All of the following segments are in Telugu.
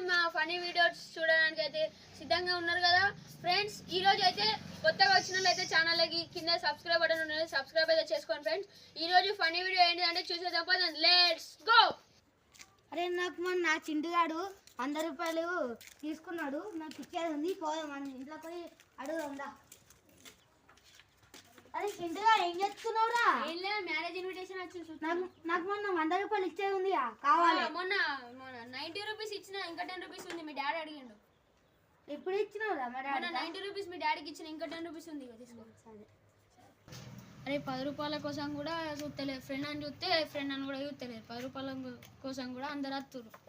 మా ఫనీ వీడియోస్ చూడడానికి అయితే సిద్ధంగా ఉన్నారు కదా ఫ్రెండ్స్. ఈ రోజు అయితే కొత్తగా వచ్చిన వాళ్ళైతే ఛానల్కి కింద సబ్స్క్రైబ్ బటన్ ఉన్నది, సబ్స్క్రైబ్ అయితే చేసుకోండి ఫ్రెండ్స్. ఈ రోజు ఫనీ వీడియో ఏంటంటే చూసేద్దాం పదండి, లెట్స్ గో. అరే నాకు మొన్న నా చింటుగాడు 100 రూపాయలు తీసుకున్నాడు, నాకు ఇచ్చేది ఉంది, పోదాం మనం ఇంట్లో పోయి అడుగుదా. అరే చింటుగా ఏం చేస్తున్నావురా? ఏం లేదు, మ్యారేజ్ ఇన్విటేషన్ వచ్చింది. నాకు మొన్న 100 రూపాయలు ఇచ్చేది ఉంది కావాలి. మొన్న 90 రూపీస్ ఇచ్చిన, ఇంకా 10 రూపీస్ ఉంది. మీ డాడీ అడిగిండు. ఎప్పుడు ఇచ్చినావురా? మొన్న 90 రూపీస్ మీ డాడీకి ఇచ్చిన, ఇంకా 10 రూపీస్ ఉంది, తీసుకో. అరే 10 రూపాయల కోసం కూడా చూస్తలేదు, ఫ్రెండ్ అని చూస్తే ఫ్రెండ్ అని కూడా చూస్తలేదు. 10 రూపాయల కోసం కూడా అందరు వస్తున్నారు.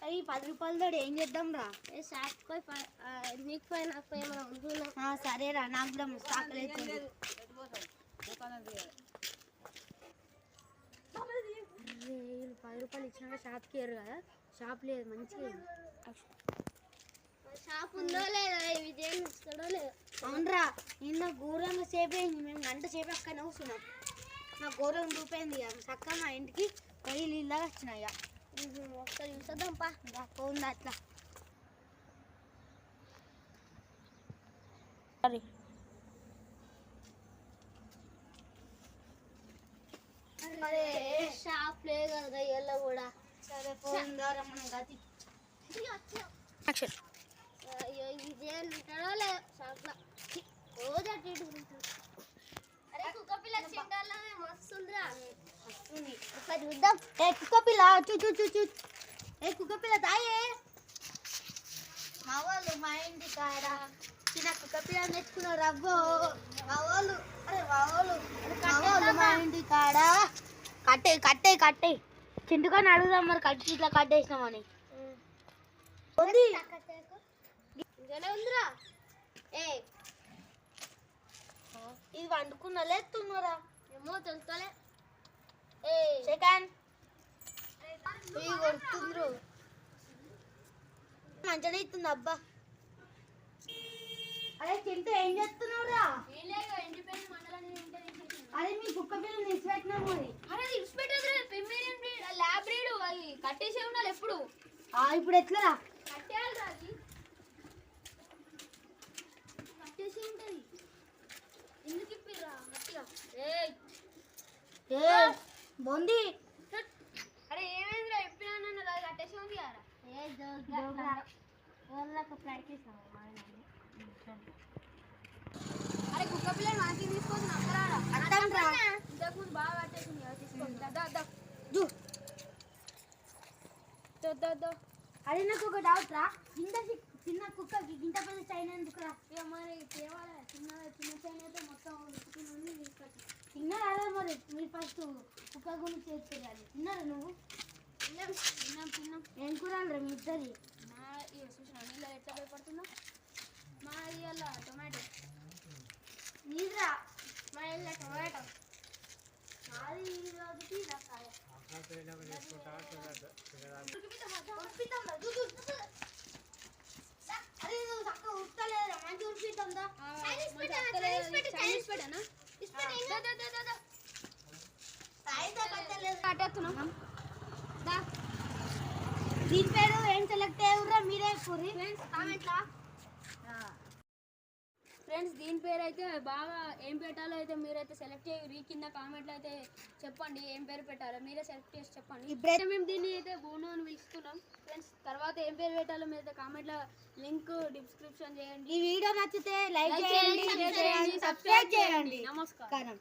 అయ్యి 10 రూపాయలు తోడు ఏం చేద్దాం రా? నీకు పోయి నాకు పోయి సరేరా, నాకు కూడా స్టాక్ లేదు. 10 రూపాయలు ఇచ్చినాక షాప్కి వేరు కదా, షాప్ లేదు మంచిగా. షాప్ ఉందో లేదా, విజయం ఇస్తాడో లేదు. అవునరా, నిన్న ఘోరంగా సేపు అయింది, మేము గంట సేపు అక్కడ కూర్చున్నాం. నాకు ఘోరం రూపాయింది చక్కగా మా ఇంటికి పోయి నీళ్ళగా వచ్చినాయి. ఒకసారి చూద్దాం పా, పోంది అట్లా. అరే షాప్ లేదు కదా ఇళ్ళ కూడా. సరే పోందారా మనం గతి. విజయం ఉంటాడో లేదు షాప్లో, రోజు అటు ఇటు ఉంటాడు. అరే కుక్క పిల్ల చిండాలనే మస్తుందిరా. వస్తుంది ఒకసారి చూద్దాం. ఏ కుక్క పిల్ల చూ ఏ కుక్క పిల్ల తాయే. మా వాళ్ళు మా ఇంటి కాడ చిన్న కుక్క పిల్ల తెచ్చుకున్నారు అవ్వో. మా వాళ్ళు మా ఇంటి కాడ కట్టే చింటుకొని అడుగుదాం మరి, కట్టి ఇట్లా కట్టేసినామని. ఉంది ఉందిరా. ఇది వండుకున్నా లేస్తున్నారా? ఏమో తెలుస్తలే. సెకండ్ ఇవి కొడుతుండ్రు, మంచిగా ఇస్తుంది అబ్బా. అరే చింటూ ఏం చేస్తున్నావురా? ఏం లేదు, ఎండిపోయిన మండలాన్ని అరే మీ కుక్క పిల్లలు నిలిచిపెట్టినాము. అది అరే ఇన్స్పెక్టర్ ల్యాబ్ బ్రీడ్, అది కట్టేసే ఉండాలి ఎప్పుడు. ఇప్పుడు ఎట్లా కట్టేయాలి, అది కట్టేసి ఉంటుంది. ఎందుకు ఇప్పిర్రా గట్టిగా? బొంది. అరే ఏమైందిరా, ఎప్పినా అది కట్టేసి ఉంది కదా. అరే కుక్క పిల్లలు మనకి తీసుకొని అక్కరా, ఇంతకుముందు బాగా కట్టేసింది కదా, తీసుకోండి. అరే నాకు ఒక డౌట్ రా, చిన్న కుక్కకి ఇంత పెద్ద చైన్ ఎందుకురా? ఇక మరి తేవాలి, చిన్న చైన్ అయితే మొత్తం ఉడుకుతుంది. చిన్న రాదా మరి? మీరు ఫస్ట్ కుక్క గురించి చేయాలి. తిన్నారా నువ్వు? తిన్నాం. ఏం కూరాలి రా మీ ఇద్దరి? మా చూసిన నీళ్ళ ఎట్లా భయపడుతుందా? మా ఇవాళ టొమాటో. నీదిరా? మా ఇళ్ళ టొమాటో. మాది ఈ రోజుకి రకాయ. అరే నువ్వు చక్కగా ఉడతలేదురా, మంచి ఉడిపిద్దాందా? దీని పేరు ఏం సెలెక్ట్ అయ్యారా మీరే కూరి ఫ్రెండ్స్. దీని పేరు అయితే బాగా ఏం పెట్టాలో అయితే మీరైతే సెలెక్ట్ చేయండి. కింద కామెంట్లో అయితే చెప్పండి ఏం పేరు పెట్టాలో, మీరే సెలెక్ట్ చేసి చెప్పండి. ఇప్పుడైతే మేము దీన్ని అయితే బోనో అని పిలుస్తున్నాం ఫ్రెండ్స్. తర్వాత ఏం పేరు పెట్టాలో మీరైతే కామెంట్లో లింక్ డిస్క్రిప్షన్ చేయండి. ఈ వీడియో నచ్చితే లైక్ చేయండి, సబ్స్క్రైబ్ చేయండి. నమస్కారం.